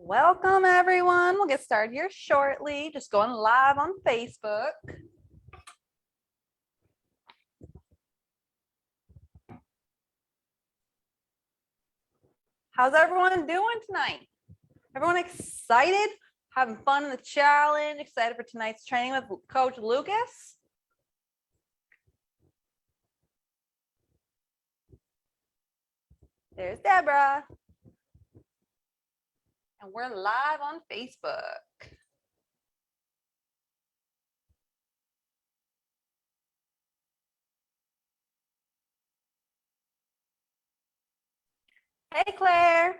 Welcome, everyone. We'll get started here shortly. Just going live on Facebook. How's everyone doing tonight? Everyone excited? Having fun in the challenge? Excited for tonight's training with Coach Lucas? There's Deborah. And we're live on Facebook. Hey, Claire.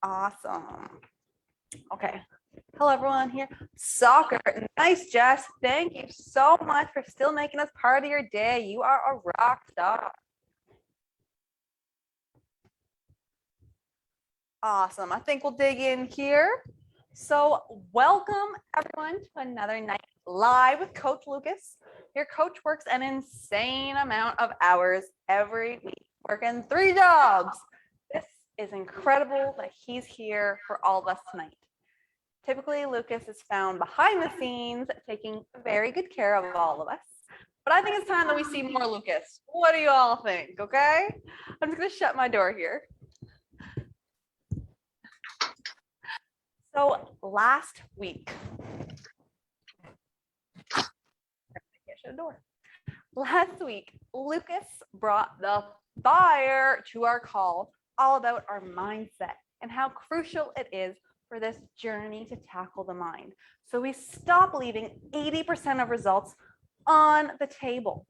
Awesome. Okay. Hello, everyone here. Soccer. Nice, Jess. Thank you so much for still making us part of your day. You are a rock star. Awesome. I think we'll dig in here. So welcome, everyone, to another night live with Coach Lucas. Your coach works an insane amount of hours every week, working 3 jobs. This is incredible that he's here for all of us tonight. Typically, Lucas is found behind the scenes, taking very good care of all of us. But I think it's time that we see more Lucas. What do you all think? Okay? I'm just going to shut my door here. So last week, Lucas brought the fire to our call, all about our mindset and how crucial it is for this journey to tackle the mind. So we stop leaving 80% of results on the table.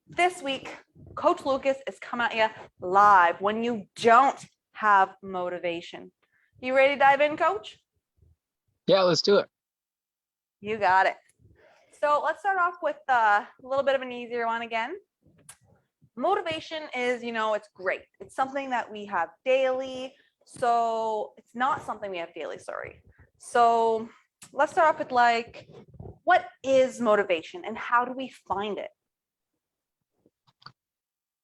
This week, Coach Lucas is coming at you live when you don't have motivation. You ready to dive in, Coach? Yeah, let's do it. You got it. So let's start off with a little bit of an easier one again. Motivation is, it's great. It's something that we have daily. So it's not something we have daily, sorry. So let's start off with what is motivation and how do we find it?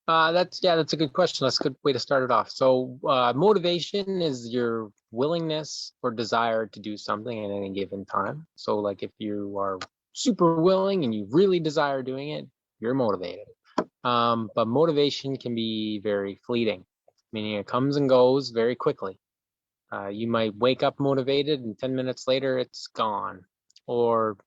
That's a good question. That's a good way to start it off. So motivation is your willingness or desire to do something at any given time. So like if you are super willing and you really desire doing it, you're motivated. But motivation can be very fleeting, meaning it comes and goes very quickly. You might wake up motivated and 10 minutes later it's gone, or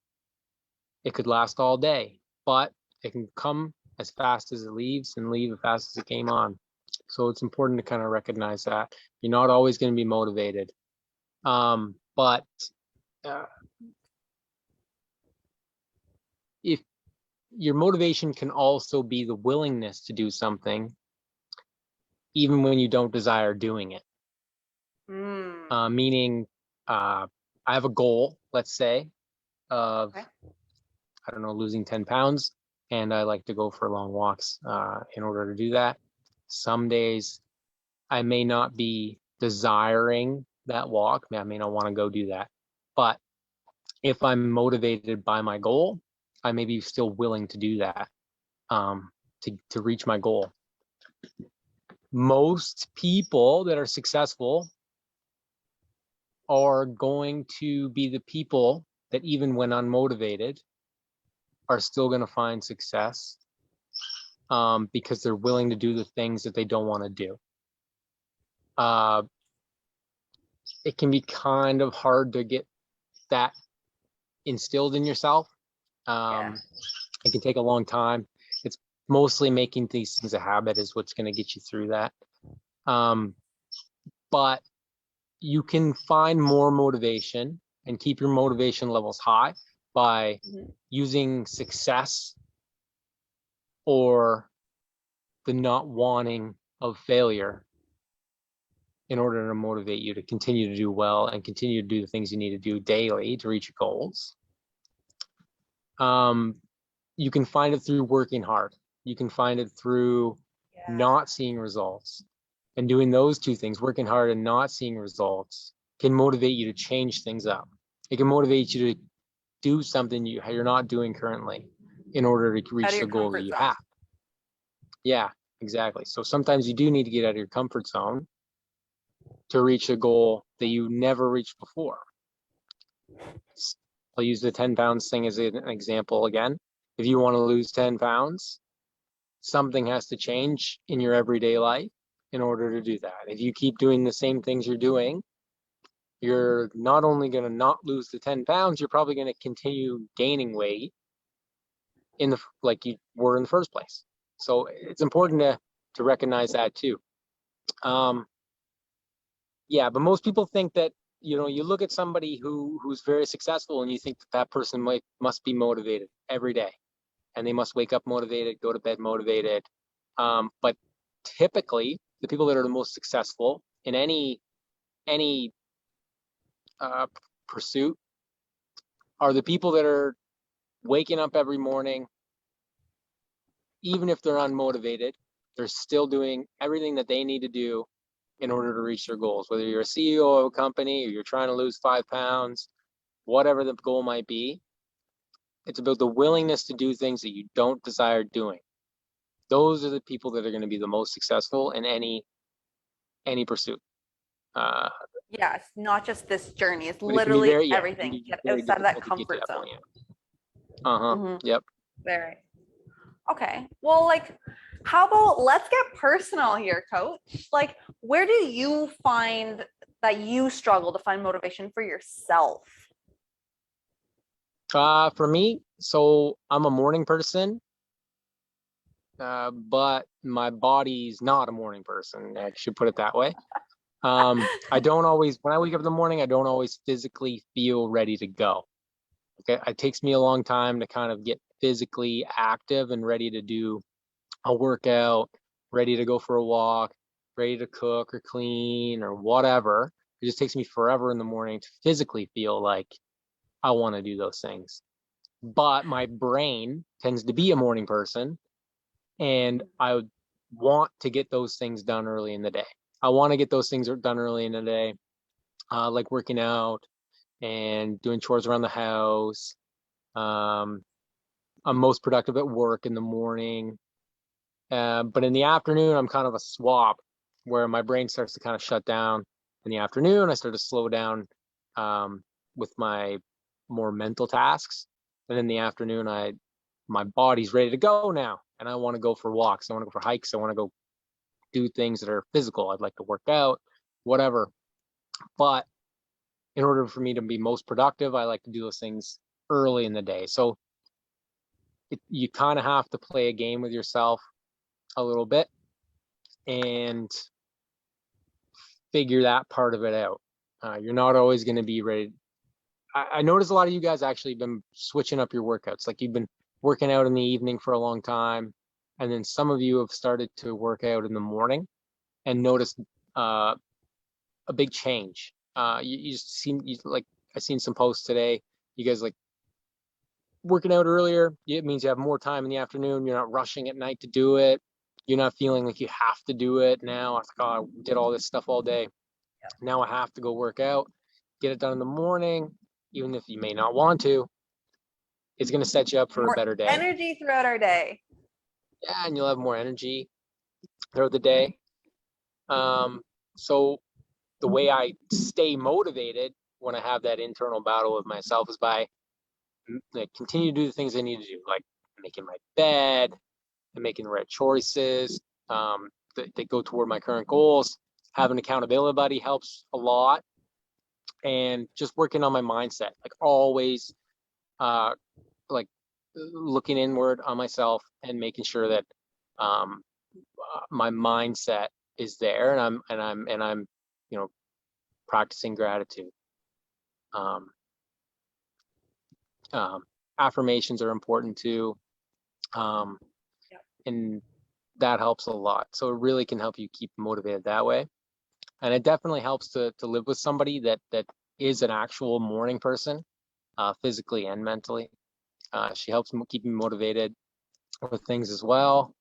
it could last all day, but it can come as fast as it leaves and leave as fast as it came on. So it's important to kind of recognize that you're not always going to be motivated. But if your motivation can also be the willingness to do something, even when you don't desire doing it. Meaning, I have a goal, let's say, of, I don't know, losing 10 pounds. And I like to go for long walks in order to do that. Some days I may not be desiring that walk. I may not want to go do that. But if I'm motivated by my goal, I may be still willing to do that to reach my goal. Most people that are successful are going to be the people that even when unmotivated are still going to find success because they're willing to do the things that they don't want to do. It can be kind of hard to get that instilled in yourself. It can take a long time. It's mostly making these things a habit is what's going to get you through that. But you can find more motivation and keep your motivation levels high by using success or the not wanting of failure in order to motivate you to continue to do well and continue to do the things you need to do daily to reach your goals. You can find it through working hard. You can find it through not seeing results. And doing those two things, working hard and not seeing results, can motivate you to change things up. It can motivate you to do something you're not doing currently in order to reach the goal that you have. Yeah. Exactly. So sometimes you do need to get out of your comfort zone to reach a goal that you never reached before. I'll use the 10 pounds thing as an example again. If you want to lose 10 pounds, something has to change in your everyday life in order to do that. If you keep doing the same things you're doing, you're not only going to not lose the 10 pounds, you're probably going to continue gaining weight in the like you were in the first place. So it's important to recognize that too. Yeah, but most people think that, you look at somebody who's very successful and you think that that person must be motivated every day, and they must wake up motivated, go to bed motivated. But typically, the people that are the most successful in any uh, pursuit are the people that are waking up every morning, even if they're unmotivated, they're still doing everything that they need to do in order to reach their goals. Whether you're a CEO of a company or you're trying to lose 5 pounds, whatever the goal might be, it's about the willingness to do things that you don't desire doing. Those are the people that are going to be the most successful in any pursuit. Uh, Yes, not just this journey. It's but it can be literally very, yeah, it can everything. be Get very outside of that difficult to get to comfort that zone. point. Yeah. Uh-huh. Yep. Very. Okay. Well, like, how about let's get personal here, coach? Like, where do you find that you struggle to find motivation for yourself? For me, so I'm a morning person, but my body's not a morning person. I should put it that way. I don't always, when I wake up in the morning, I don't always physically feel ready to go. Okay, it takes me a long time to kind of get physically active and ready to do a workout, ready to go for a walk, ready to cook or clean or whatever. It just takes me forever in the morning to physically feel like I want to do those things. But my brain tends to be a morning person, and I would want to get those things done early in the day. I want to get those things done early in the day, like working out and doing chores around the house. Um, I'm most productive at work in the morning. But in the afternoon, I'm kind of a swap where my brain starts to kind of shut down. In the afternoon, I start to slow down with my more mental tasks. And in the afternoon, my body's ready to go now, and I want to go for walks. I want to go for hikes. I want to go do things that are physical. I'd like to work out, whatever. But in order for me to be most productive, I like to do those things early in the day. So you kind of have to play a game with yourself a little bit and figure that part of it out. You're not always going to be ready. I notice a lot of you guys actually been switching up your workouts. Like you've been working out in the evening for a long time, and then some of you have started to work out in the morning and noticed a big change. You just seem like I seen some posts today. You guys like working out earlier. It means you have more time in the afternoon. You're not rushing at night to do it. You're not feeling like you have to do it now. It's like, oh, I did all this stuff all day. Now I have to go work out. Get it done in the morning, even if you may not want to. It's going to set you up for a More better day. energy throughout our day. Yeah, and you'll have more energy throughout the day. So the way I stay motivated when I have that internal battle with myself is by like continue to do the things I need to do, like making my bed and making the right choices that go toward my current goals. Having an accountability buddy helps a lot, and just working on my mindset, like always, like looking inward on myself and making sure that um, my mindset is there, and I'm practicing gratitude. Um, um, Affirmations are important too, and that helps a lot. So it really can help you keep motivated that way. And it definitely helps to live with somebody that is an actual morning person, physically and mentally. She helps keep me motivated with things as well.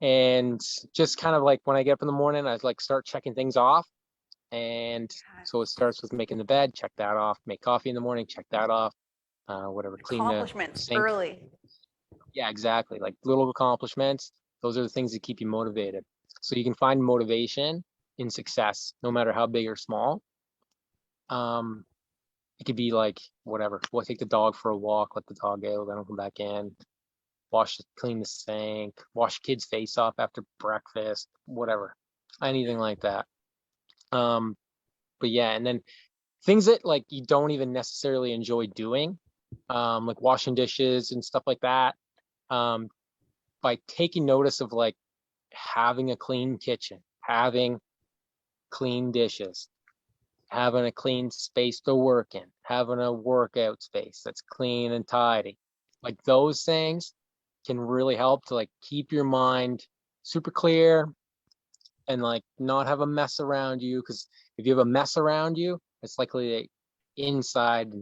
And just kind of like when I get up in the morning, I like start checking things off. And so it starts with making the bed, check that off. Make coffee in the morning, check that off. Whatever, clean the Accomplishments sink. early. Yeah, exactly. Like little accomplishments. Those are the things that keep you motivated. So you can find motivation in success, no matter how big or small. It could be like whatever. We'll take the dog for a walk, let the dog out, let him come back in, clean the sink, wash kids' face off after breakfast, whatever, anything like that. But yeah, and then things that like you don't even necessarily enjoy doing, like washing dishes and stuff like that. By taking notice of like having a clean kitchen, having clean dishes, having a clean space to work in, having a workout space that's clean and tidy. Like those things can really help to like keep your mind super clear and like not have a mess around you. Because if you have a mess around you, it's likely that inside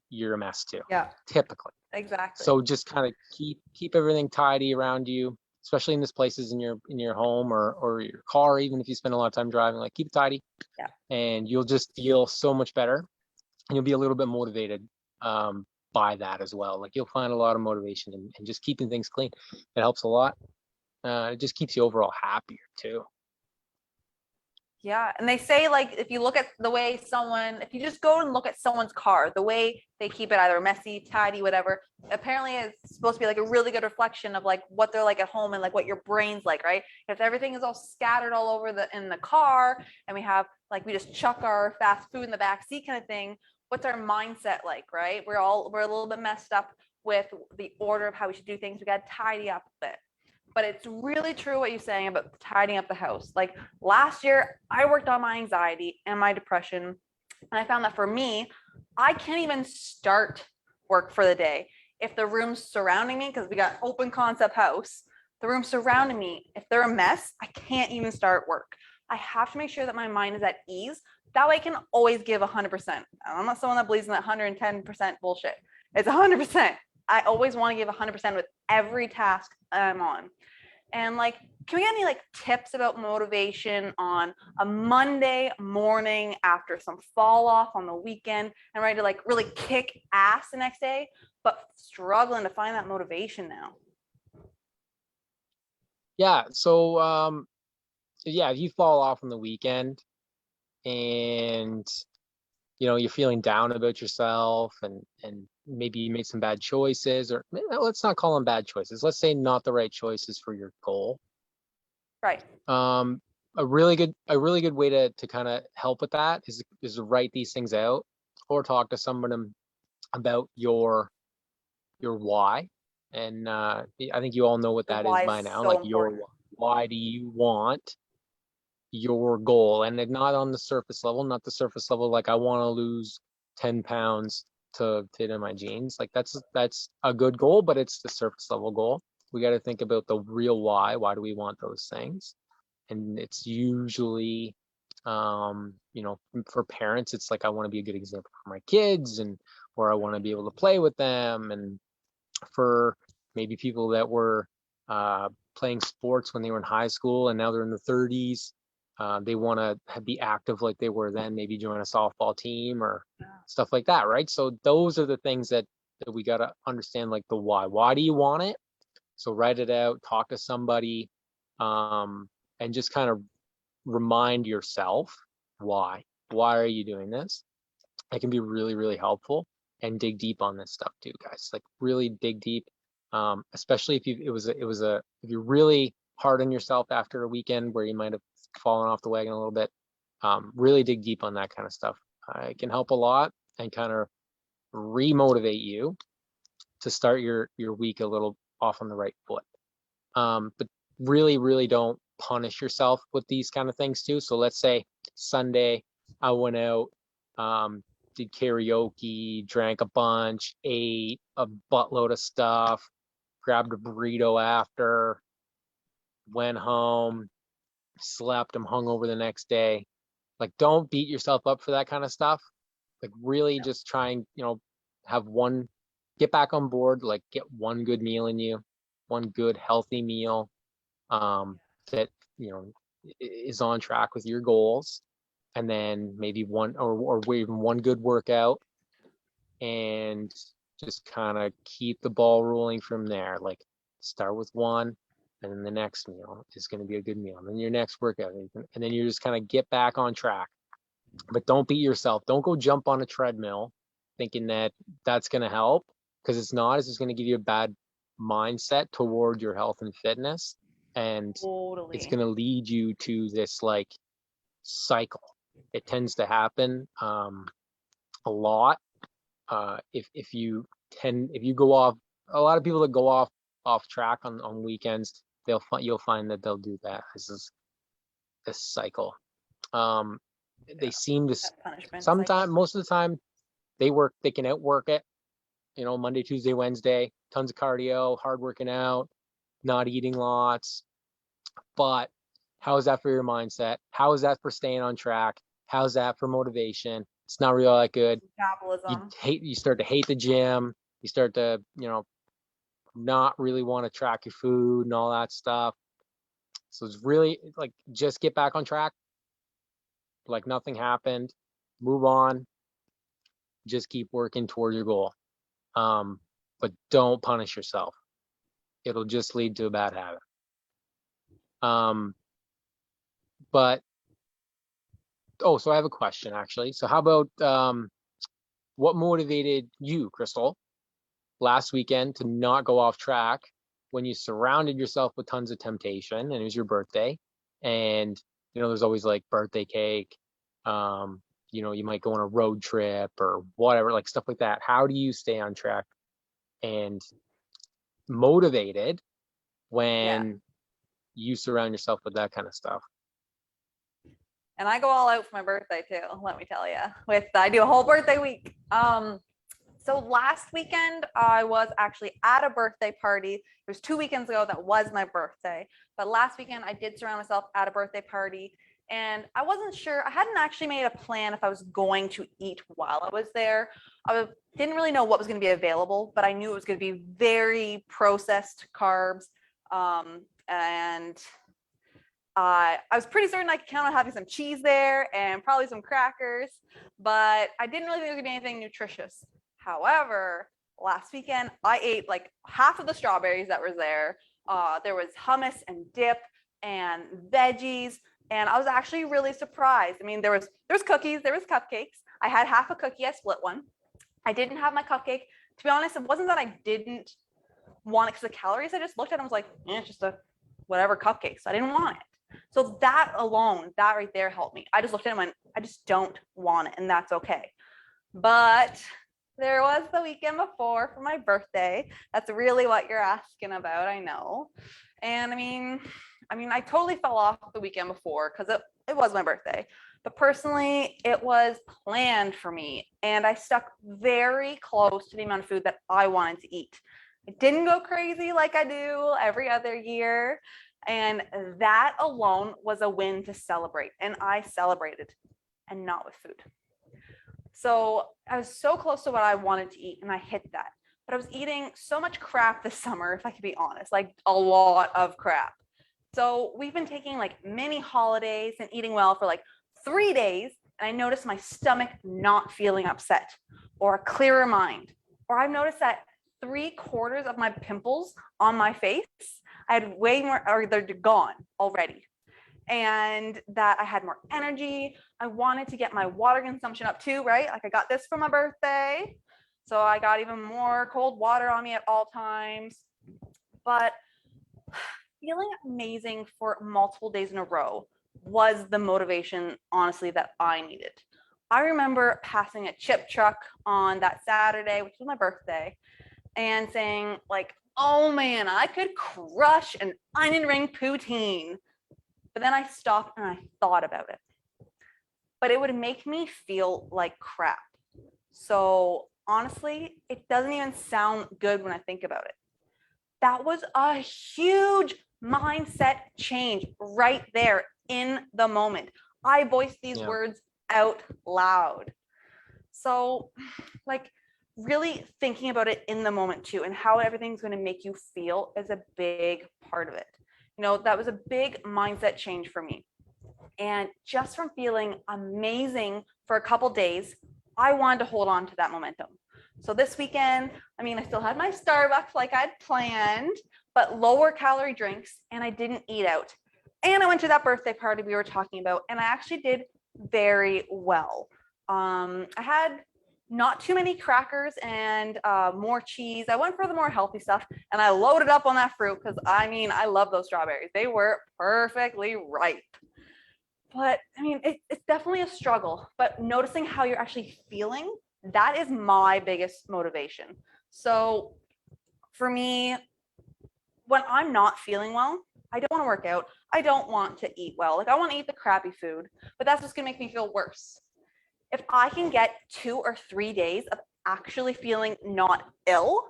you're a mess too. Yeah, Typically. exactly. So just kind of keep everything tidy around you, especially in this places in your home or your car, even if you spend a lot of time driving, like keep it tidy. Yeah. And you'll just feel so much better, and you'll be a little bit motivated by that as well. Like you'll find a lot of motivation in just keeping things clean. It helps a lot. It just keeps you overall happier too. Yeah. And they say, like, if you look at the way if you just go and look at someone's car, the way they keep it either messy, tidy, whatever, apparently it's supposed to be like a really good reflection of like what they're like at home and like what your brain's like, right? If everything is all scattered all over in the car and we just chuck our fast food in the back seat kind of thing, what's our mindset like, right? We're a little bit messed up with the order of how we should do things. We got to tidy up a bit. But it's really true what you're saying about tidying up the house. Like last year, I worked on my anxiety and my depression. And I found that for me, I can't even start work for the day if the rooms surrounding me, because we got open concept house, the rooms surrounding me, if they're a mess, I can't even start work. I have to make sure that my mind is at ease. That way I can always give 100%. I'm not someone that believes in that 110% bullshit. It's 100%. I always want to give 100% with every task I'm on. And like, can we get any like tips about motivation on a Monday morning after some fall off on the weekend and ready to like really kick ass the next day, but struggling to find that motivation now? Yeah. So yeah, if you fall off on the weekend and you're feeling down about yourself and maybe you made some bad choices, or let's not call them bad choices. Let's say not the right choices for your goal. Right. A really good way to kind of help with that is to write these things out or talk to someone about your why. And I think you all know what that is by now. Like your why do you want your goal, and not on the surface level, not the surface level like I want to lose 10 pounds to fit in my jeans. Like that's a good goal, but it's the surface level goal. We got to think about the real why do we want those things. And it's usually for parents, it's like I want to be a good example for my kids, and or I want to be able to play with them. And for maybe people that were playing sports when they were in high school and now they're in the 30s, they want to be active like they were then, maybe join a softball team or stuff like that, right? So those are the things that we got to understand, like the why do you want it? So write it out, talk to somebody, and just kind of remind yourself why are you doing this. It can be really, really helpful. And dig deep on this stuff too, guys. Like really dig deep, especially if if you're really hard on yourself after a weekend where you might have fallen off the wagon a little bit. Really dig deep on that kind of stuff. It can help a lot and kind of remotivate you to start your week a little off on the right foot. But really, really don't punish yourself with these kind of things too. So let's say Sunday I went out, did karaoke, drank a bunch, ate a buttload of stuff, grabbed a burrito after, went home, slept, I'm hungover the next day. Like, don't beat yourself up for that kind of stuff. Like, really just try and, get back on board, like, get one good meal in you, one good healthy meal that, is on track with your goals. And then maybe one or even one good workout, and just kind of keep the ball rolling from there. Like start with one, and then the next meal is going to be a good meal, and then your next workout, and then you just kind of get back on track. But don't beat yourself. Don't go jump on a treadmill thinking that that's going to help, because it's not. It's just going to give you a bad mindset toward your health and fitness, and it's Totally. going to lead you to this like cycle. It tends to happen a lot. If you go off, a lot of people that go off track on weekends, you'll find that they'll do that. This cycle. They seem to That punishment sometimes, cycle. most of the time, they can outwork it. Monday, Tuesday, Wednesday, tons of cardio, hard working out, not eating lots. But how is that for your mindset? How is that for staying on track? How's that for motivation? It's not really that good. Metabolism. You start to hate the gym. You start to, not really want to track your food and all that stuff. So it's really like, just get back on track. Like nothing happened. Move on. Just keep working towards your goal. But don't punish yourself. It'll just lead to a bad habit. But so I have a question actually. So how about what motivated you, Crystal, last weekend to not go off track when you surrounded yourself with tons of temptation and it was your birthday, and there's always like birthday cake, you might go on a road trip or whatever, like stuff like that. How do you stay on track and motivated when you surround yourself with that kind of stuff? And I go all out for my birthday too, let me tell you. I do a whole birthday week. So last weekend, I was actually at a birthday party. It was 2 weekends ago that was my birthday. But last weekend, I did surround myself at a birthday party. And I wasn't sure, I hadn't actually made a plan if I was going to eat while I was there. I didn't really know what was going to be available, but I knew it was going to be very processed carbs. And I was pretty certain I could count on having some cheese there and probably some crackers, but I didn't really think there was going to be anything nutritious. However, last weekend, I ate like half of the strawberries that were there. There was hummus and dip and veggies, and I was actually really surprised. I mean, there was cookies, there was cupcakes. I had half a cookie, I split one. I didn't have my cupcake. To be honest, it wasn't that I didn't want it because of the calories. I just looked at it and was like, it's just a whatever cupcake, so I didn't want it. So that alone, that right there helped me. I just looked at it and went, I just don't want it, and that's okay. But there was the weekend before for my birthday. That's really what you're asking about, I know. And I mean, I totally fell off the weekend before because it was my birthday. But personally, it was planned for me, and I stuck very close to the amount of food that I wanted to eat. I didn't go crazy like I do every other year. And that alone was a win to celebrate. And I celebrated, and not with food. So I was so close to what I wanted to eat, and I hit that. But I was eating so much crap this summer, if I could be honest, like a lot of crap. So we've been taking like mini holidays and eating well for like 3 days. And I noticed my stomach not feeling upset or a clearer mind. Or I've noticed that 3/4 of my pimples on my face, I had way more, or they're gone already. And that I had more energy. I wanted to get my water consumption up too, right? Like I got this for my birthday. So I got even more cold water on me at all times. But feeling amazing for multiple days in a row was the motivation, honestly, that I needed. I remember passing a chip truck on that Saturday, which was my birthday, and saying like, oh man, I could crush an onion ring poutine. But then I stopped and I thought about it. But it would make me feel like crap. So honestly, it doesn't even sound good when I think about it. That was a huge mindset change right there in the moment. I voiced these words out loud. So like really thinking about it in the moment too, and how everything's going to make you feel is a big part of it. That was a big mindset change for me. And just from feeling amazing for a couple days, I wanted to hold on to that momentum. So this weekend, I still had my Starbucks like I'd planned, but lower calorie drinks, and I didn't eat out. And I went to that birthday party we were talking about, and I actually did very well. I had not too many crackers and more cheese. I went for the more healthy stuff, and I loaded up on that fruit because I love those strawberries. They were perfectly ripe. But I mean, it's definitely a struggle. But noticing how you're actually feeling, that is my biggest motivation. So for me, when I'm not feeling well, I don't want to work out. I don't want to eat well. Like I want to eat the crappy food, but that's just going to make me feel worse. If I can get 2 or 3 days of actually feeling not ill,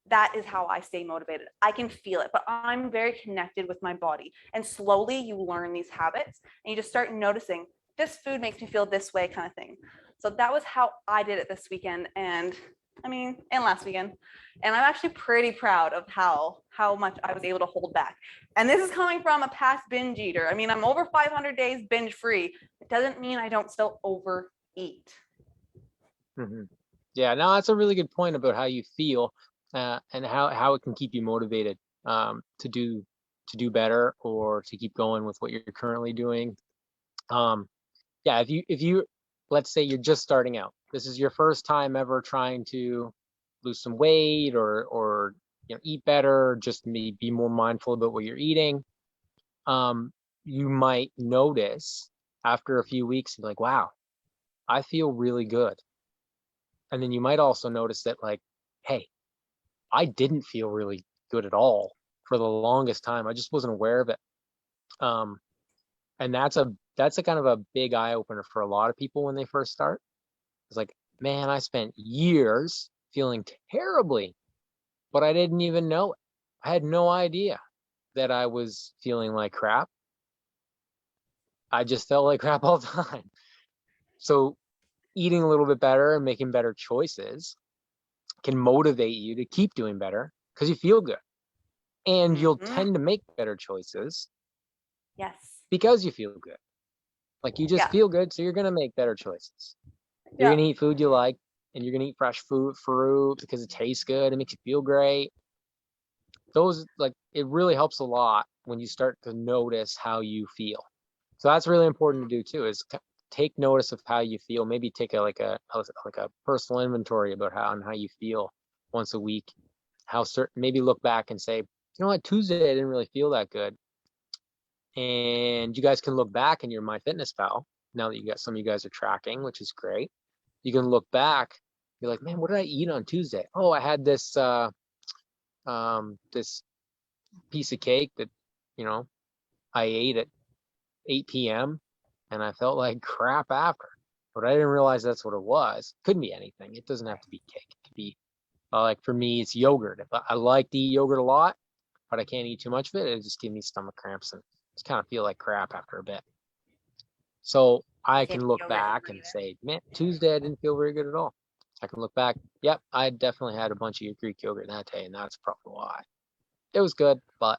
that is how I stay motivated. I can feel it, but I'm very connected with my body. And slowly you learn these habits and you just start noticing this food makes me feel this way, kind of thing. So that was how I did it this weekend. And last weekend. And I'm actually pretty proud of how much I was able to hold back. And this is coming from a past binge eater. I mean, I'm over 500 days binge free. It doesn't mean I don't still overeat. Mm-hmm. Yeah, no, that's a really good point about how you feel and how it can keep you motivated to do better or to keep going with what you're currently doing. Yeah, if you let's say you're just starting out, this is your first time ever trying to lose some weight or eat better, just be more mindful about what you're eating. You might notice after a few weeks, like, wow, I feel really good. And then you might also notice that, like, hey, I didn't feel really good at all for the longest time. I just wasn't aware of it. And that's a kind of a big eye opener for a lot of people when they first start. It's like, man, I spent years feeling terribly, but I didn't even know it. I had no idea that I was feeling like crap. I just felt like crap all the time. So eating a little bit better and making better choices can motivate you to keep doing better because you feel good. And you'll tend to make better choices. Yes. Because you feel good. Like you just feel good, so you're gonna make better choices. You're gonna eat food you like, and you're gonna eat fresh fruit because it tastes good, it makes you feel great. It really helps a lot when you start to notice how you feel. So that's really important to do too, is take notice of how you feel. Maybe take a personal inventory about how you feel once a week. Maybe look back and say, you know what, Tuesday I didn't really feel that good. And you guys can look back in your MyFitnessPal now that some of you guys are tracking, which is great. You can look back, be like, man, what did I eat on Tuesday? Oh, I had this this piece of cake that I ate at 8 p.m. and I felt like crap after. But I didn't realize that's what it was. Couldn't be anything. It doesn't have to be cake. It could be like for me, it's yogurt. If I like to eat yogurt a lot, but I can't eat too much of it, it just gives me stomach cramps and just kind of feel like crap after a bit. So I can look back and say, man, Tuesday I didn't feel very good at all. I can look back, yep, I definitely had a bunch of Greek yogurt that day, and that's probably why. It was good, but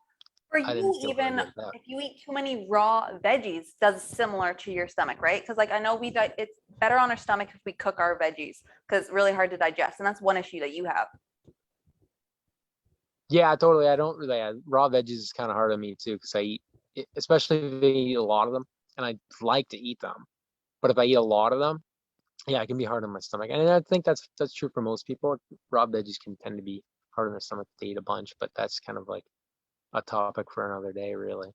For I you, didn't feel very even good about it. if you eat too many raw veggies, does similar to your stomach, right? Because like I know it's better on our stomach if we cook our veggies because it's really hard to digest, and that's one issue that you have. Yeah, totally. I don't really raw veggies is kind of hard on me too because I eat, especially if I eat a lot of them, and I like to eat them. But if I eat a lot of them, yeah, it can be hard on my stomach. And I think that's true for most people. Raw veggies can tend to be hard on their stomach to eat a bunch, but that's kind of like a topic for another day, really.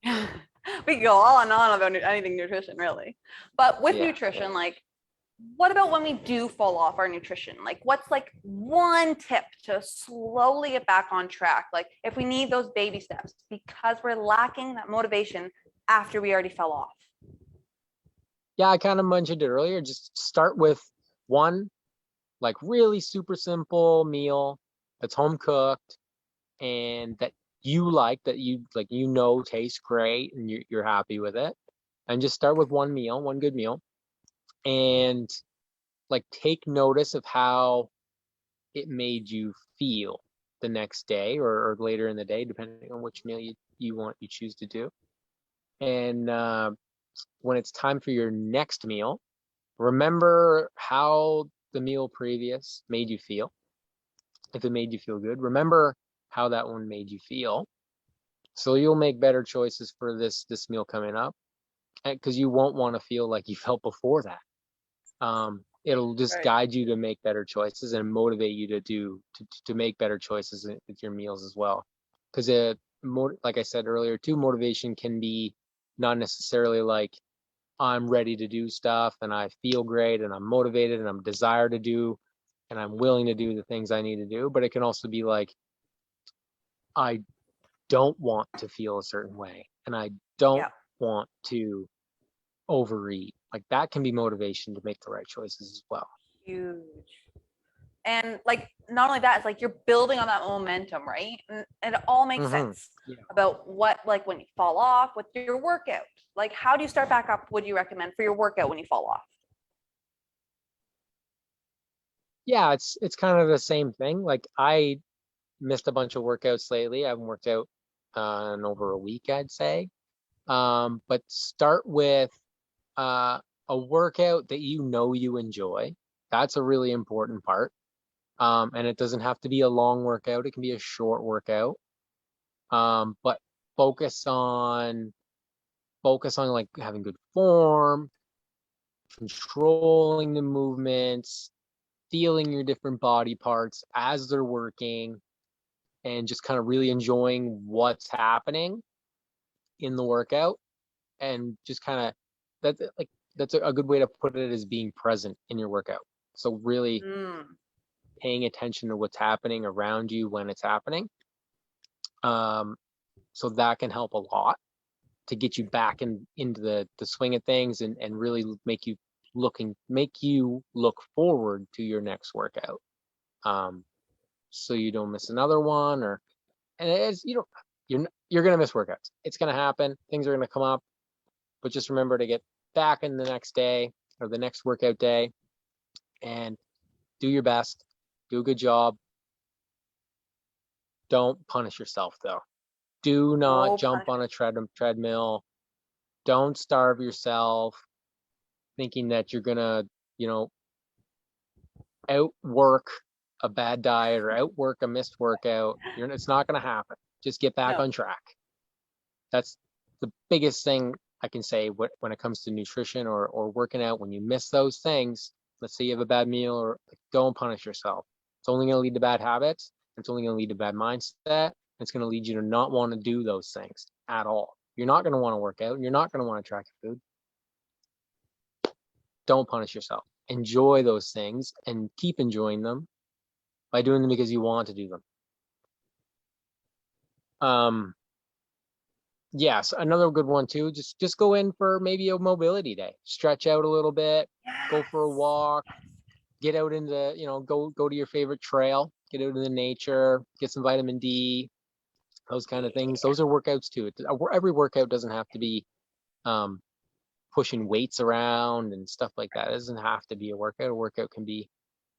We can go on and on about anything nutrition, really. But with nutrition, like, what about when we do fall off our nutrition? Like, what's like one tip to slowly get back on track? Like, if we need those baby steps because we're lacking that motivation after we already fell off. Yeah, I kind of mentioned it earlier. Just start with one, like really super simple meal that's home cooked and that you like, that tastes great and you're happy with it. And just start with one meal, one good meal, and like take notice of how it made you feel the next day or later in the day, depending on which meal you choose to do. And when it's time for your next meal, remember how the meal previous made you feel. If it made you feel good, remember how that one made you feel. So you'll make better choices for this meal coming up, because you won't want to feel like you felt before that. It'll just Right. guide you to make better choices and motivate you to make better choices with your meals as well. Because like I said earlier too, motivation can be not necessarily like I'm ready to do stuff and I feel great and I'm motivated and I'm desired to do and I'm willing to do the things I need to do, but it can also be like I don't want to feel a certain way and I don't Yeah. want to overeat. Like that can be motivation to make the right choices as well. Huge. And like not only that, it's like you're building on that momentum, right? And it all makes Mm-hmm. sense Yeah. about what, like when you fall off with your workout. Like how do you start back up? Would you recommend for your workout when you fall off? Yeah, it's kind of the same thing. Like I missed a bunch of workouts lately. I haven't worked out in over a week, I'd say. But start with uh, a workout that you know you enjoy. That's a really important part. And it doesn't have to be a long workout. It can be a short workout. But focus on like having good form, controlling the movements, feeling your different body parts as they're working, and just kind of really enjoying what's happening in the workout. And just kind of that's a good way to put it, is being present in your workout. So really Mm. paying attention to what's happening around you when it's happening. Um, so that can help a lot to get you back into the swing of things, and really make you look forward to your next workout. Um, so you don't miss another one, and it's you don't you're gonna miss workouts. It's gonna happen. Things are gonna come up, but just remember to get back in the next day or the next workout day and do your best, do a good job. Don't punish yourself though. Do not No jump on punishment. a treadmill. Don't starve yourself thinking that you're gonna, you know, outwork a bad diet or outwork a missed workout. It's not gonna happen. Just get back No. on track. That's the biggest thing I can say when it comes to nutrition or working out. When you miss those things, let's say you have a bad meal, or like, don't punish yourself. It's only going to lead to bad habits. It's only going to lead to bad mindset. It's going to lead you to not want to do those things at all. You're not going to want to work out, and you're not going to want to track your food. Don't punish yourself. Enjoy those things and keep enjoying them by doing them because you want to do them. Yes, another good one too. Just go in for maybe a mobility day. Stretch out a little bit, go for a Yes. walk, get out into, go to your favorite trail, get out into nature, get some vitamin D, those kind of things. Yeah. Those are workouts too. Every workout doesn't have to be um, pushing weights around and stuff like that. It doesn't have to be a workout. A workout can be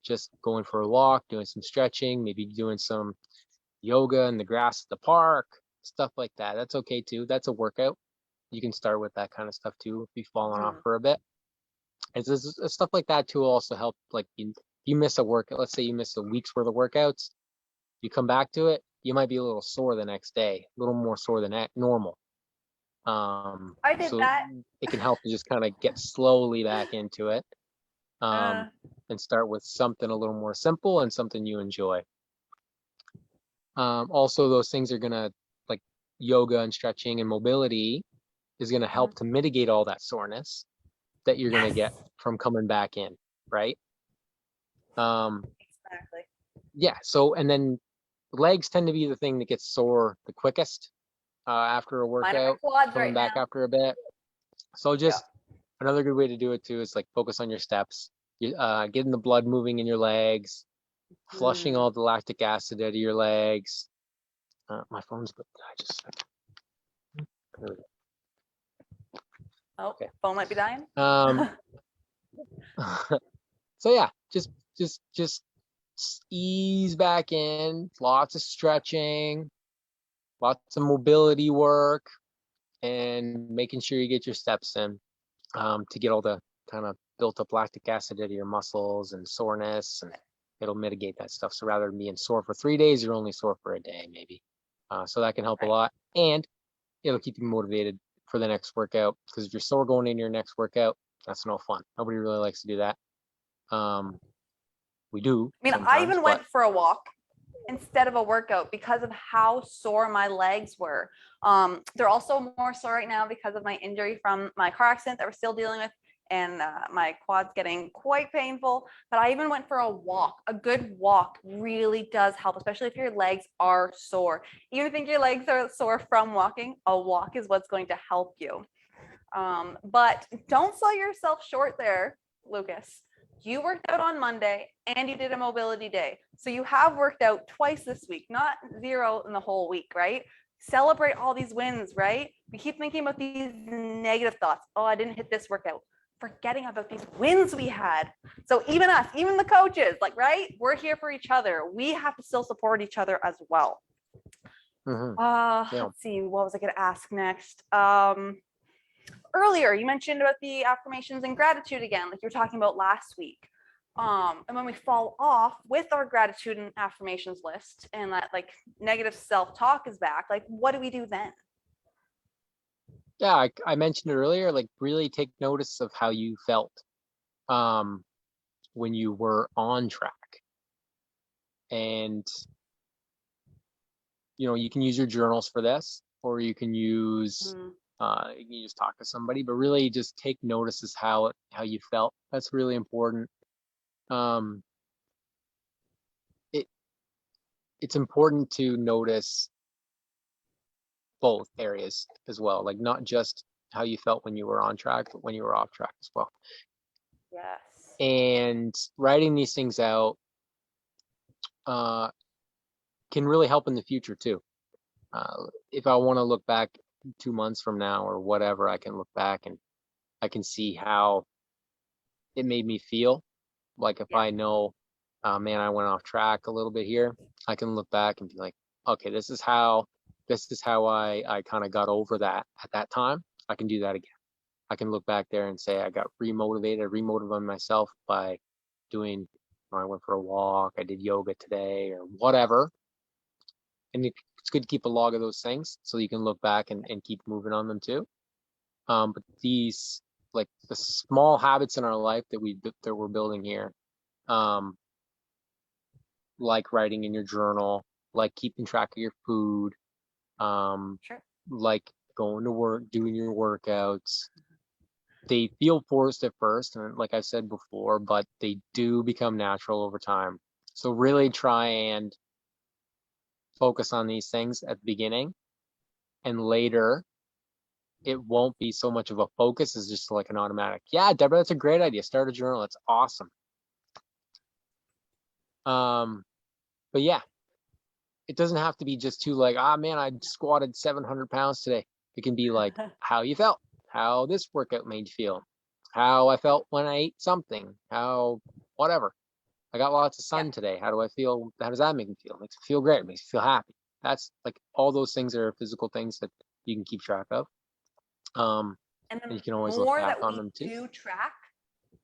just going for a walk, doing some stretching, maybe doing some yoga in the grass at the park, stuff like that. That's okay too. That's a workout. You can start with that kind of stuff too if you've fallen off Mhm. for a bit. And stuff like that too will also help. Like you miss a workout, let's say you miss a week's worth of workouts, you come back to it, you might be a little sore the next day, a little more sore than normal. I did So that. it can help to just kind of get slowly back into it, Uh, and start with something a little more simple and something you enjoy. Also, those things are gonna, like yoga and stretching and mobility, is gonna mhm. help to mitigate all that soreness that you're gonna Yes. get from coming back in, right? Um, Exactly. yeah. So, and then legs tend to be the thing that gets sore the quickest after a Mine are my workout, quads coming right back now. after a bit. So Yeah. just another good way to do it too is like focus on your steps, getting the blood moving in your legs, flushing Mm. all the lactic acid out of your legs. My phone's, but I just Oh, okay. phone might be dying. Um, so yeah, just ease back in, lots of stretching, lots of mobility work, and making sure you get your steps in, to get all the kind of built up lactic acid out of your muscles and soreness. it'll mitigate that stuff. So rather than being sore for 3 days, you're only sore for a day, maybe. So that can help a Right. lot, and it'll keep you motivated for the next workout. Because if you're sore going into your next workout, that's no fun. Nobody really likes to do that. We do I mean, I sometimes, even but went for a walk instead of a workout because of how sore my legs were. They're also more sore right now because of my injury from my car accident that we're still dealing with, and my quad's getting quite painful. But I even went for a walk. A good walk really does help, especially if your legs are sore. Even if you think your legs are sore from walking, a walk is what's going to help you. But don't sell yourself short there, Lucas. You worked out on Monday and you did a mobility day. So you have worked out twice this week, not 0 in the whole week, right? Celebrate all these wins, right? We keep thinking about these negative thoughts. Oh, I didn't hit this workout. Forgetting about these wins we had. So even us, even the coaches, like, right? We're here for each other. We have to still support each other as well. yeah. Let's see, what was I going to ask next? Earlier, you mentioned about the affirmations and gratitude again, like you were talking about last week. And when we fall off with our gratitude and affirmations list and that like negative self-talk is back, like what do we do then? Yeah, I mentioned it earlier, like really take notice of how you felt when you were on track. And you can use your journals for this, or you can use you can just talk to somebody, but really just take notice as how you felt. That's really important. It's important to notice both areas as well, like not just how you felt when you were on track, but when you were off track as well. Yes. And writing these things out can really help in the future too. If I want to look back 2 months from now or whatever, I can look back and I can see how it made me feel. Like if I know, man, I went off track a little bit here, I can look back and be like, okay, this is how I kind of got over that at that time. I can do that again. I can look back there and say I got remotivated myself by doing, I went for a walk, I did yoga today or whatever. And it's good to keep a log of those things so you can look back and keep moving on them too. But these, like the small habits in our life that we're building here, like writing in your journal, like keeping track of your food, Sure. like going to work, doing your workouts. They feel forced at first, and like I said before, but they do become natural over time. So really try and focus on these things at the beginning, and later it won't be so much of a focus as just like an automatic. Yeah, Deborah, that's a great idea. Start a journal. It's awesome. But yeah, it doesn't have to be just too like, man, I squatted 700 pounds today. It can be like how you felt, how this workout made you feel, how I felt when I ate something, how whatever. I got lots of sun today. How do I feel? How does that make me feel? It makes me feel great. It makes me feel happy. That's like all those things are physical things that you can keep track of. And And you the can always look more back that on we them too. do track,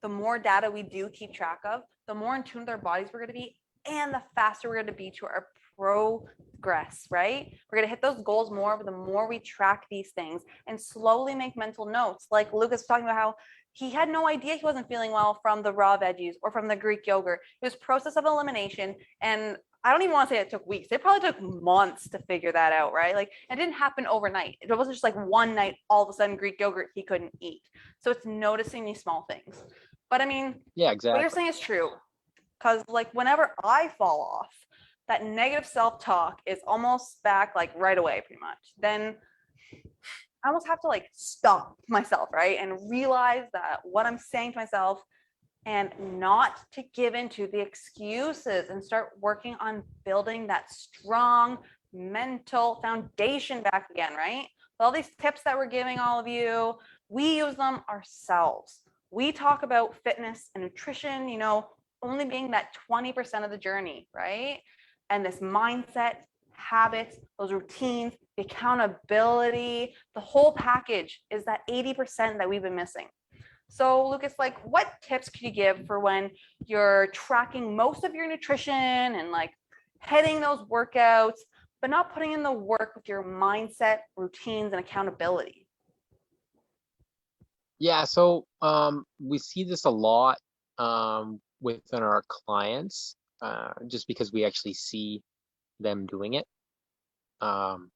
the more data we do keep track of, the more in tune with our bodies we're going to be, and the faster we're going to be to our progress, right? We're going to hit those goals more, but the more we track these things and slowly make mental notes. Like Lucas was talking about how he had no idea he wasn't feeling well from the raw veggies or from the Greek yogurt. It was process of elimination. And I don't even want to say it took weeks. It probably took months to figure that out, right? Like it didn't happen overnight. It wasn't just like one night, all of a sudden Greek yogurt he couldn't eat. So it's noticing these small things. But I mean, Yeah, what exactly. you're saying is true. Because like whenever I fall off, that negative self-talk is almost back like right away, pretty much. Then I almost have to like stop myself, right? And realize that what I'm saying to myself and not to give into the excuses and start working on building that strong mental foundation back again, right? All these tips that we're giving all of you, we use them ourselves. We talk about fitness and nutrition, only being that 20% of the journey, right? And this mindset, habits, those routines, the accountability, the whole package is that 80% that we've been missing. So Lucas, like what tips could you give for when you're tracking most of your nutrition and like heading those workouts, but not putting in the work with your mindset, routines, and accountability? Yeah, so we see this a lot within our clients, just because we actually see them doing it. Um,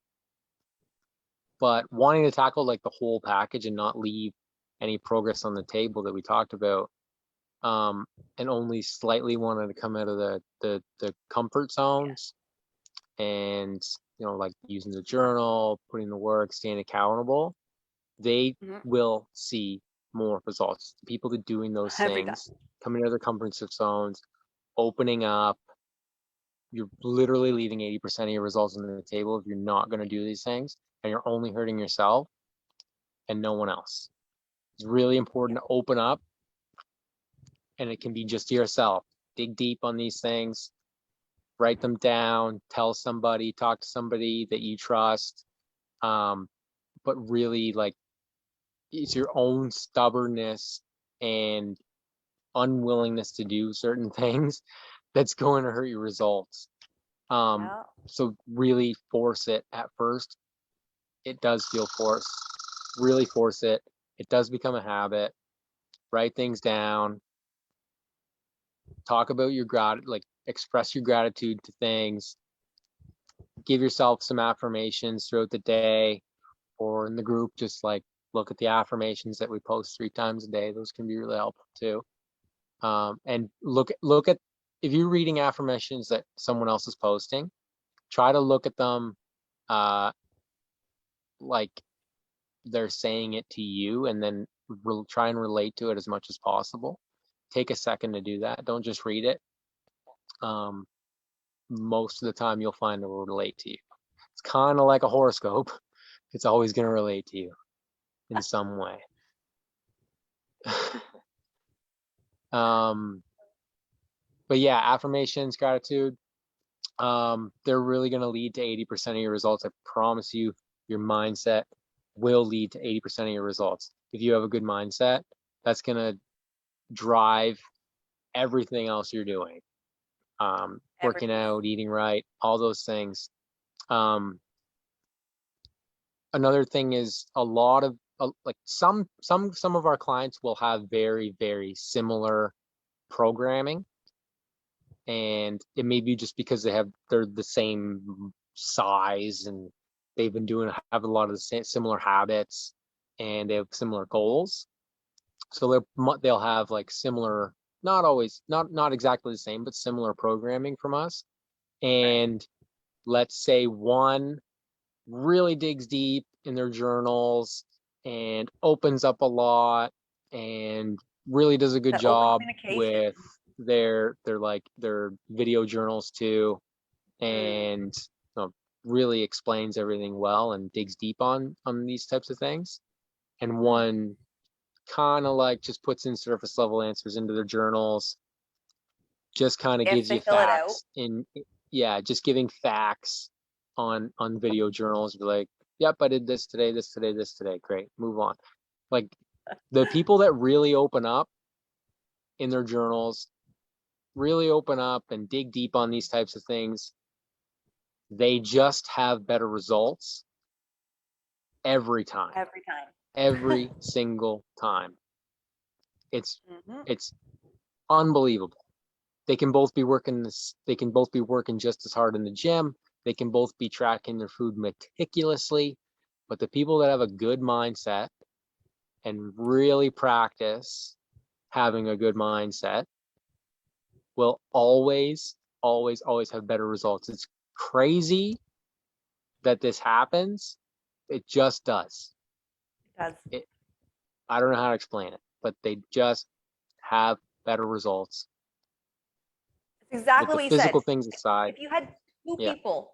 but wanting to tackle like the whole package and not leave any progress on the table that we talked about, and only slightly wanted to come out of the comfort zones and like using the journal, putting the work, staying accountable, they Mhm. will see more results. The people that doing those Every time. things, coming out of their comfort zones, opening up, you're literally leaving 80% of your results on the table if you're not going to do these things, and you're only hurting yourself and no one else. It's really important to open up, and it can be just to yourself. Dig deep on these things, write them down, tell somebody, talk to somebody that you trust. But really, like, it's your own stubbornness and unwillingness to do certain things that's going to hurt your results. Yeah. So really force it at first. It does feel forced. Really force it. It does become a habit. Write things down. Talk about your like express your gratitude to things. Give yourself some affirmations throughout the day or in the group. Just like look at the affirmations that we post 3 times a day. Those can be really helpful too. And look at, if you're reading affirmations that someone else is posting, try to look at them like they're saying it to you, and then try and relate to it as much as possible. Take a second to do that. Don't just read it. um, Most of the time you'll find it will relate to you. It's kind of like a horoscope. It's always going to relate to you in some way. um, but yeah, affirmations, gratitude, they're really going to lead to 80% of your results. I promise you, your mindset will lead to 80% of your results. If you have a good mindset, that's going to drive everything else you're doing. Working Everything. out, eating right, all those things. Another thing is a lot of like some of our clients will have very similar programming, and it may be just because they're the same size and they've been have a lot of the same similar habits, and they have similar goals. So they'll have like similar, not always, not exactly the same, but similar programming from us. Right. And let's say one really digs deep in their journals and opens up a lot and really does a good The open job communication. with their video journals too, Mm. and really explains everything well and digs deep on these types of things. And Mm. one kind of like just puts in surface level answers into their journals, just kind of If gives they you fill it out. facts in, yeah, just giving facts on video journals. Be like, yep, I did this today, this today, this today. Great, move on. Like, the people that really open up in their journals, really open up and dig deep on these types of things, they just have better results every time, Every time. every single time. It's Hmm. it's unbelievable. They can both be working just as hard in the gym. They can both be tracking their food meticulously. But the people that have a good mindset and really practice having a good mindset will always have better results. It's crazy that this happens. It just does. It does. It, I don't know how to explain it, but they just have better results. It's Like exactly the what you said. physical things aside, If you had two yeah. people,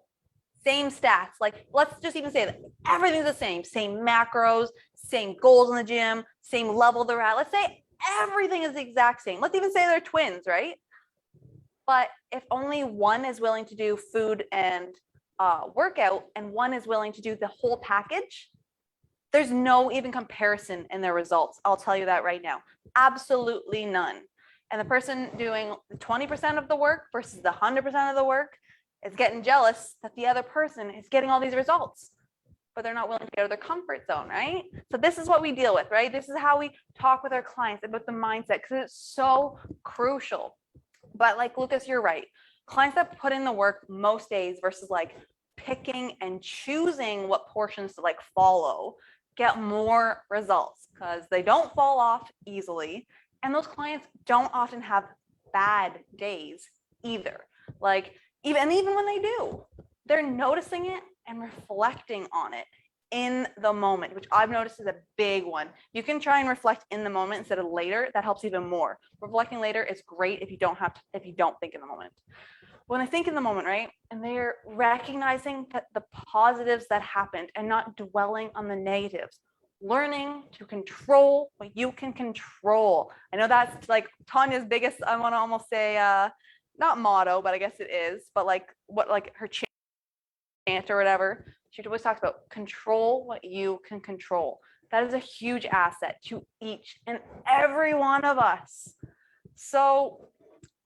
same stats, like let's just even say that everything's the same macros, same goals in the gym, same level they're at. Let's say everything is the exact same. Let's even say they're twins, right? But if only one is willing to do food and workout and one is willing to do the whole package, There's no even comparison in their results. I'll tell you that right now. Absolutely none. And the person doing 20% of the work versus the 100% of the work is getting jealous that the other person is getting all these results, but they're not willing to get out of their comfort zone, right? So this is what we deal with, right? This is how we talk with our clients about the mindset, because it's so crucial. But like Lucas, you're right. Clients that put in the work most days versus like picking and choosing what portions to like follow get more results because they don't fall off easily. And those clients don't often have bad days either. Like even when they do, they're noticing it and reflecting on it in the moment, which I've noticed is a big one. You can try and reflect in the moment instead of later. That helps even more. Reflecting later is great if you don't think in the moment. When I think in the moment, right? And they're recognizing that the positives that happened and not dwelling on the negatives. Learning to control what you can control. I know that's like Tanya's biggest, I want to almost say, not motto, but I guess it is, but like what like her chant or whatever. She always talks about control what you can control. That is a huge asset to each and every one of us. So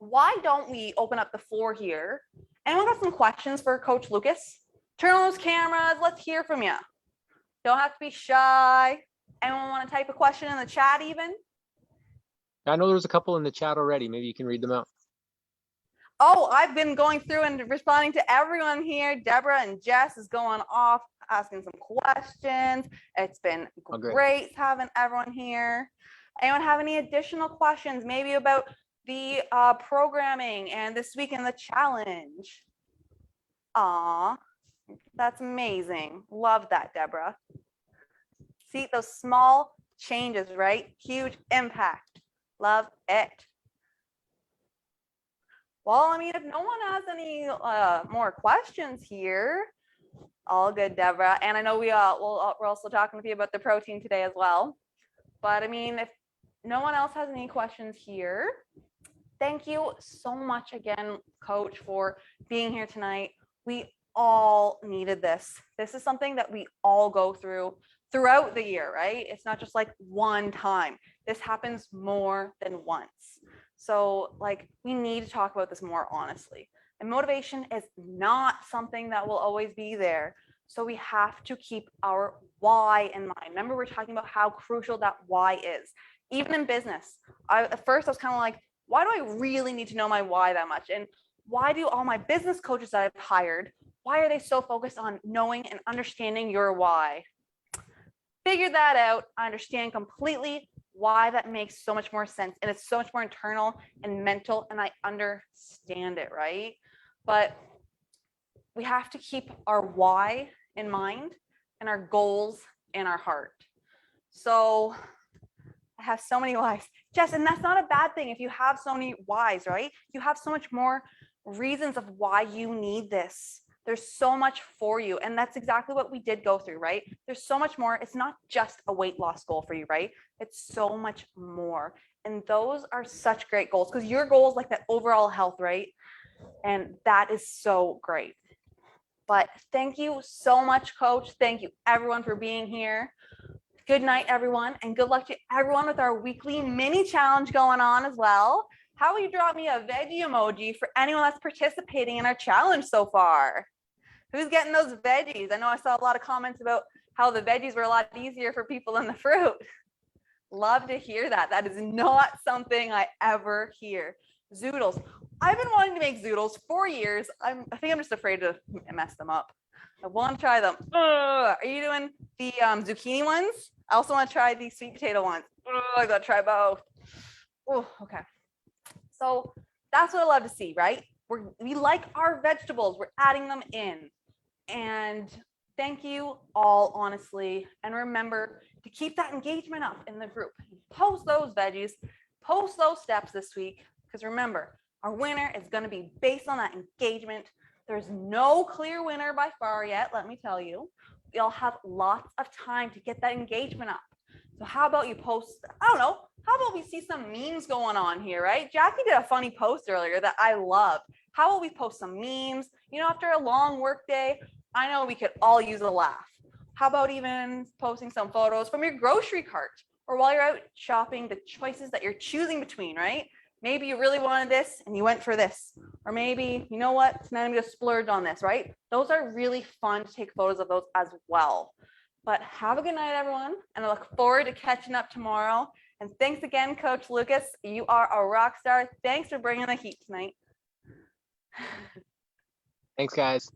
why don't we open up the floor here? Anyone got some questions for Coach Lucas? Turn on those cameras. Let's hear from you. Don't have to be shy. Anyone want to type a question in the chat even? I know there's a couple in the chat already. Maybe you can read them out. Oh, I've been going through and responding to everyone here. Deborah and Jess is going off, asking some questions. It's been great having everyone here. Anyone have any additional questions, maybe about the programming and this week in the challenge? Aw, that's amazing. Love that, Deborah. See those small changes, right? Huge impact. Love it. Well, I mean, if no one has any more questions here, all good, Deborah. And I know we're also talking with you about the protein today as well. But I mean, if no one else has any questions here, thank you so much again, Coach, for being here tonight. We all needed this. This is something that we all go through throughout the year, right? It's not just like one time. This happens more than once. So like we need to talk about this more honestly. And motivation is not something that will always be there. So we have to keep our why in mind. Remember, we're talking about how crucial that why is. Even in business, at first I was kind of like, why do I really need to know my why that much? And why do all my business coaches that I've hired, why are they so focused on knowing and understanding your why? Figure that out. I understand completely why that makes so much more sense. And it's so much more internal and mental. And I understand it, right? But we have to keep our why in mind and our goals in our heart. So I have so many whys. Jess, and that's not a bad thing if you have so many whys, right? You have so much more reasons of why you need this. There's so much for you. And that's exactly what we did go through, right? There's so much more. It's not just a weight loss goal for you, right? It's so much more. And those are such great goals because your goal is like that overall health, right? And that is so great. But thank you so much, Coach. Thank you, everyone, for being here. Good night, everyone, and good luck to everyone with our weekly mini challenge going on as well. How will you drop me a veggie emoji for anyone that's participating in our challenge so far? Who's getting those veggies? I know I saw a lot of comments about how the veggies were a lot easier for people than the fruit. Love to hear that. That is not something I ever hear. Zoodles. I've been wanting to make zoodles for years. I think I'm just afraid to mess them up. I want to try them. Are you doing the zucchini ones? I also want to try the sweet potato ones. I got to try both. Oh, okay. So that's what I love to see, right? We like our vegetables. We're adding them in. And thank you all, honestly. And remember to keep that engagement up in the group. Post those veggies. Post those steps this week. Because remember, our winner is going to be based on that engagement. There's no clear winner by far yet, let me tell you. You'll have lots of time to get that engagement up. So how about you post, I don't know, how about we see some memes going on here, right? Jackie did a funny post earlier that I loved. How about we post some memes? You know, after a long work day, I know we could all use a laugh. How about even posting some photos from your grocery cart or while you're out shopping, the choices that you're choosing between, right? Maybe you really wanted this and you went for this. Or maybe, you know what, tonight I'm going to splurge on this, right? Those are really fun to take photos of those as well. But have a good night, everyone. And I look forward to catching up tomorrow. And thanks again, Coach Lucas. You are a rock star. Thanks for bringing the heat tonight. Thanks, guys.